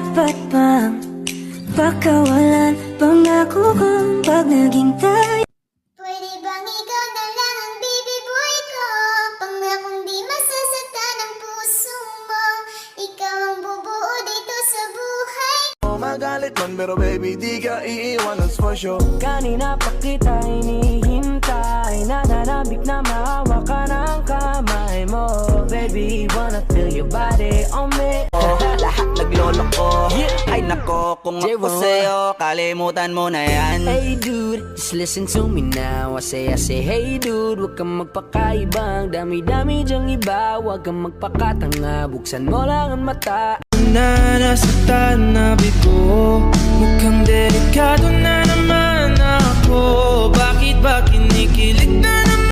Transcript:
dapat bang pakawalan pangako kong pag naging tayo? Pwede bang ikaw na lang ang baby boy ko? Pangakong di masasaktan ang puso mo. Ikaw ang bubuo dito sa buhay. Magalit man pero baby di ka iiwan, that's for sure. Kanina pa kita hinihintay, nananabik na maawa ka ng kamay mo. Baby, wanna feel your body on me. Lahat naglolo ko. Ay nako, kung ako sa'yo, kalimutan mo na yan. Hey dude, just listen to me now. I say hey dude, huwag kang magpakaibang dami-dami dyang iba, huwag kang magpakatanga. Buksan mo lang ang mata. Nasaktan na bigo, mukhang delikado na naman ako. Bakit ba kinikilig na